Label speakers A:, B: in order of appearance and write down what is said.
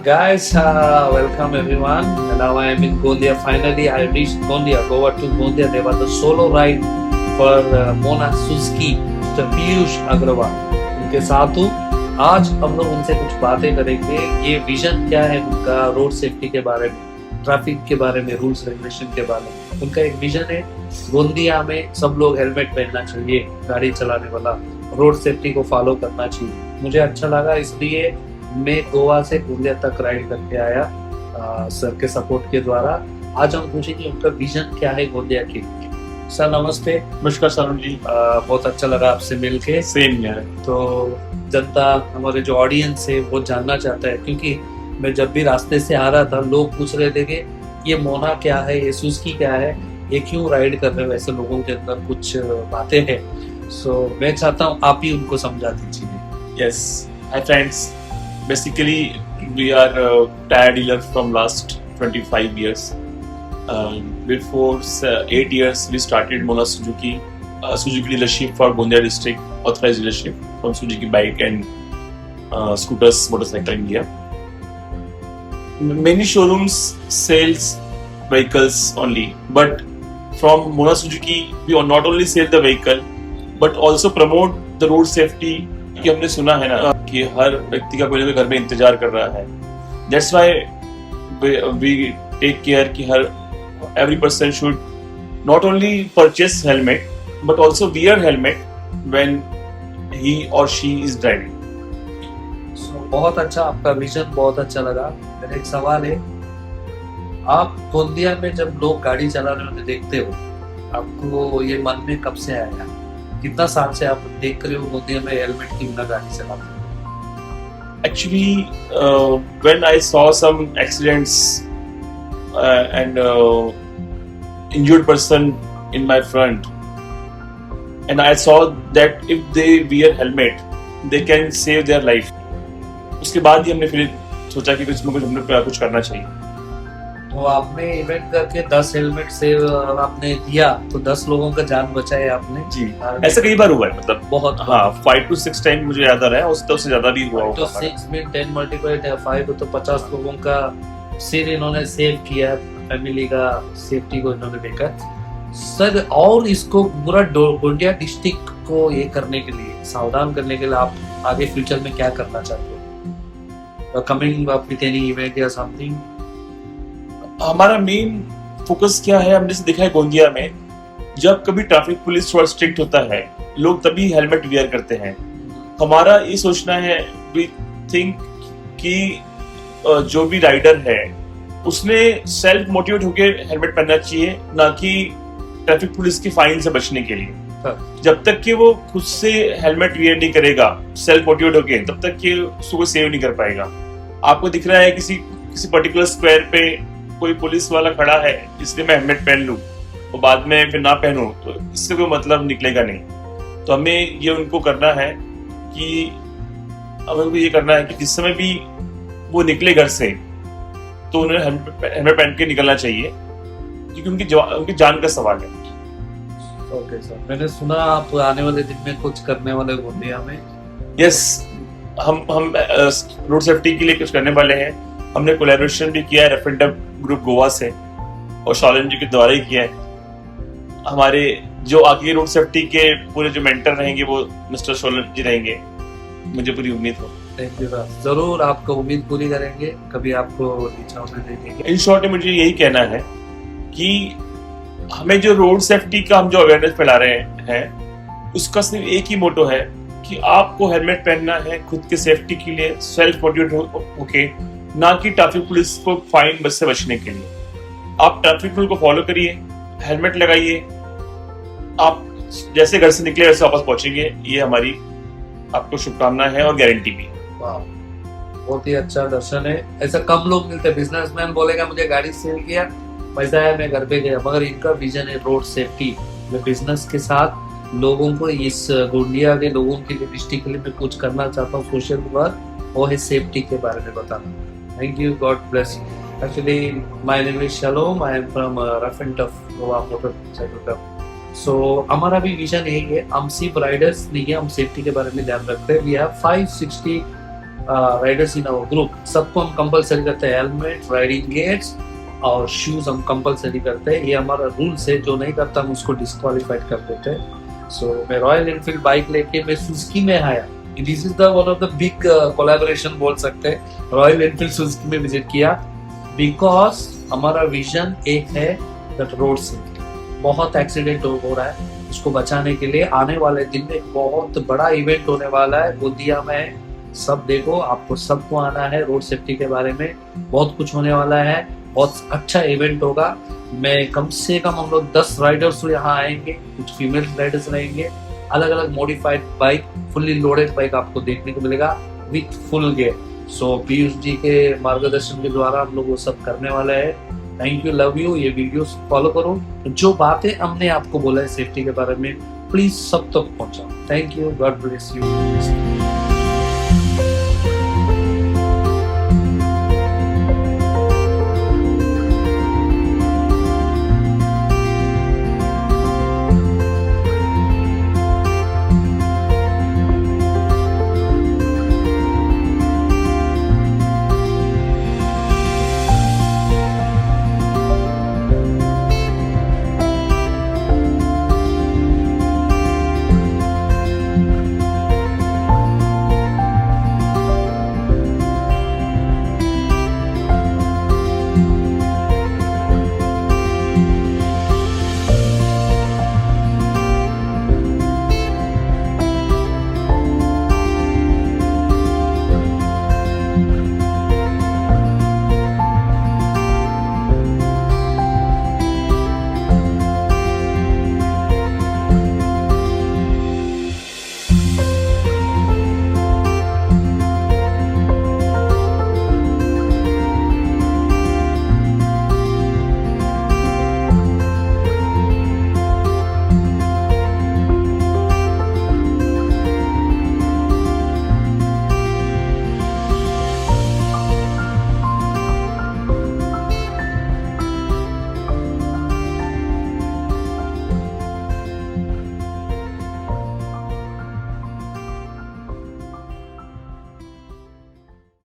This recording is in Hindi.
A: Guys, welcome everyone. And now I am in Gondia. Finally, I reached Gondia. Goa to Gondia. There was a solo ride for Mona Suzuki, Mr. Piyush Agrawal. उनके साथ हूँ. आज हम लोग उनसे कुछ बातें करेंगे. ये विजन क्या है उनका रोड सेफ्टी के बारे में, ट्रैफिक के बारे में, रूल्स रेगुलेशन के बारे में. उनका एक विजन है गोंदिया में सब लोग हेलमेट पहनना चाहिए, गाड़ी चलाने वाला रोड सेफ्टी को फॉलो करना चाहिए. मुझे अच्छा लगा, इसलिए मैं गोवा से गोंदिया तक राइड करके आया सर के सपोर्ट के द्वारा. आज हम पूछेंगे उनका विजन क्या है गोंदिया के लिए. सर नमस्ते.
B: नमस्कार सारुण जी.
A: बहुत अच्छा लगा आपसे मिलके.
B: सेम यार.
A: तो जनता, हमारे जो ऑडियंस है वो जानना चाहता है, क्योंकि मैं जब भी रास्ते से आ रहा था लोग पूछ रहे थे कि ये मोना क्या है, ये सुजुकी क्या है, ये क्यों राइड कर रहे हो. ऐसे लोगों के अंदर कुछ बातें हैं. सो मैं चाहता हूँ आप ही उनको समझा दीजिए.
B: Yes. Hi friends. Basically, we are tire dealer from last 25 years. Before 8 years, we started Mona Suzuki, Suzuki dealership for Gondia district, authorized dealership from Suzuki bike and scooters, motorcycle India. Many showrooms sells vehicles only, but from Mona Suzuki, we not only sell the vehicle, but also promote the road safety. कि हमने सुना है ना कि हर व्यक्ति का कोई ना कोई घर में इंतजार कर रहा है. That's why we take care कि हर every person should not only purchase helmet but also wear helmet when he or she is driving.
A: So, बहुत अच्छा, आपका विजन बहुत अच्छा लगा. मेरा एक सवाल है, आप गोंदिया में जब लोग गाड़ी चलाने वाले देखते हो, आपको ये मन में कब से आया? कितना साल से आप देख रहे हो गोंदिया में हेलमेट की बिना गाड़ी चलाते हो?
B: Actually, when I saw some accidents and injured person in my front, and I saw that if they wear helmet, they can save their life. उसके बाद ही हमने फिर सोचा कि कुछ हमने कुछ करना चाहिए.
A: तो आपने इवेंट करके 10 हेलमेट से आपने दिया, तो 10 लोगों का जान बचाया आपने.
B: जी, ऐसा कई बार हुआ है. मतलब
A: बहुत.
B: हाँ, 5 to 6 टाइम मुझे याद आ रहा है. उससे ज्यादा भी हुआ होगा.
A: तो 6 में 10 मल्टीप्लाइड है 5, तो 50 लोगों का सिर इन्होंने सेव किया, फैमिली का सेफ्टी को इन्होंने देखा. सर, और इसको पूरा गोंदिया डिस्ट्रिक्ट को ये करने के लिए, सावधान करने के लिए आप आगे फ्यूचर में क्या करना चाहते हो? Coming up with any event या समथिंग?
B: हमारा मेन फोकस क्या है, हमने से देखा है गोंदिया में जब कभी ट्रैफिक पुलिस थोड़ा स्ट्रिक्ट होता है, लोग तभी हेलमेट वेयर करते हैं. हमारा ये सोचना है, वी थिंक कि जो भी राइडर है उसने सेल्फ मोटिवेट होकर हेलमेट पहनना चाहिए, ना कि ट्रैफिक पुलिस की फाइन से बचने के लिए। जब तक कि वो खुद से हेलमेट वियर नहीं करेगा सेल्फ मोटिवेट होके, तब तक कि उसको कोई सेव नहीं कर पाएगा। आपको दिख रहा है किसी पर्टिकुलर स्क्वायर पे कोई पुलिस वाला खड़ा है, इसलिए मैं हेलमेट पहन लूं और बाद में फिर ना पहनूं, तो इससे कोई मतलब निकलेगा नहीं। तो हमें ये उनको करना है कि जिस समय भी वो निकले घर से तो उन्हें हेलमेट पहन के निकलना चाहिए, क्योंकि उनकी जान का सवाल है।
A: ओके सर, मैंने सुना आप आने वाले दिन में कुछ करने वाले गोंदिया में।
B: यस, हम रोड सेफ्टी के लिए कुछ करने वाले हैं। हमने कोलैबोरेशन भी किया है रेफरेंडम ग्रुप गोवा से और शॉलन जी के द्वारा ही किया है। हमारे जो आगे रोड सेफ्टी के पूरे जो मेंटर रहेंगे वो मिस्टर शॉलन जी रहेंगे, मुझे पूरी उम्मीद हो।
A: थैंक यू सर, जरूर आपको उम्मीद पूरी करेंगे, कभी आपको नीचा होने देंगे।
B: इन शॉर्ट मुझे यही कहना है कि हमें जो रोड सेफ्टी का हम जो अवेयरनेस फैला रहे हैं उसका सिर्फ एक ही मोटो है कि आपको हेलमेट पहनना है खुद के सेफ्टी के लिए, सेल्फ मोटिवेट होके, ना कि ट्रैफिक पुलिस को फाइन बस से बचने के लिए। आप ट्रैफिक रूल को फॉलो करिए, हेलमेट लगाइए, आप जैसे घर से निकले वैसे वापस पहुंचेंगे। ये हमारी आपको शुभकामना है और गारंटी भी।
A: वाह, बहुत ही अच्छा दर्शन है। ऐसा कम लोग मिलते हैं। बिजनेसमैन बोलेगा मुझे गाड़ी सेल किया, पैसा है, मैं घर पे गया, मगर इनका विजन है रोड सेफ्टी। मैं बिजनेस के साथ लोगों को, इस गोंदिया के लोगों के लिए, डिस्ट्रिक्ट के लिए मैं कुछ करना चाहता हूँ, सोशल वर्क, वो है सेफ्टी के बारे में बताना। Thank you, God bless you. Actually my name is Shalom, I am from rough and tough Goa motorcycle. So हमारा भी विजन यही है, हम सिर्फ राइडर्स नहीं है, हम सेफ्टी के बारे में ध्यान रखते हैं। We have 560 riders in our group. सबको हम कंपलसरी करते हैं हेलमेट, राइडिंग गेट्स और शूज हम कंपलसरी करते हैं। ये हमारा रूल्स है, जो नहीं करता हम उसको डिस्क्वालीफाइड कर देते हैं। सो मैं रॉयल एनफील्ड बाइक लेके मैं सुजुकी में आया। This is the one of the big collaboration बोल सकते हैं। रॉयल एनफील्ड सुजुकी में विजिट किया बिकॉज हमारा विजन एक है दैट रोड सेफ्टी। बहुत एक्सीडेंट हो रहा है, उसको बचाने के लिए आने वाले दिन में एक बहुत बड़ा इवेंट होने वाला है गोंदिया में। सब देखो, आपको सबको आना है। रोड सेफ्टी के बारे में बहुत कुछ होने वाला है, बहुत अच्छा इवेंट होगा। मैं कम से कम हम लोग 10 राइडर्स यहाँ आएंगे, कुछ फीमेल राइडर्स रहेंगे, अलग अलग modified bike, fully loaded bike आपको देखने को मिलेगा विथ फुल गेयर। सो पीयूष जी के मार्गदर्शन के द्वारा हम लोग वो सब करने वाले हैं। Thank you, love you. ये वीडियोस फॉलो करो, जो बातें हमने आपको बोला है सेफ्टी के बारे में, प्लीज सब तक पहुंचाओ। Thank you, God bless you.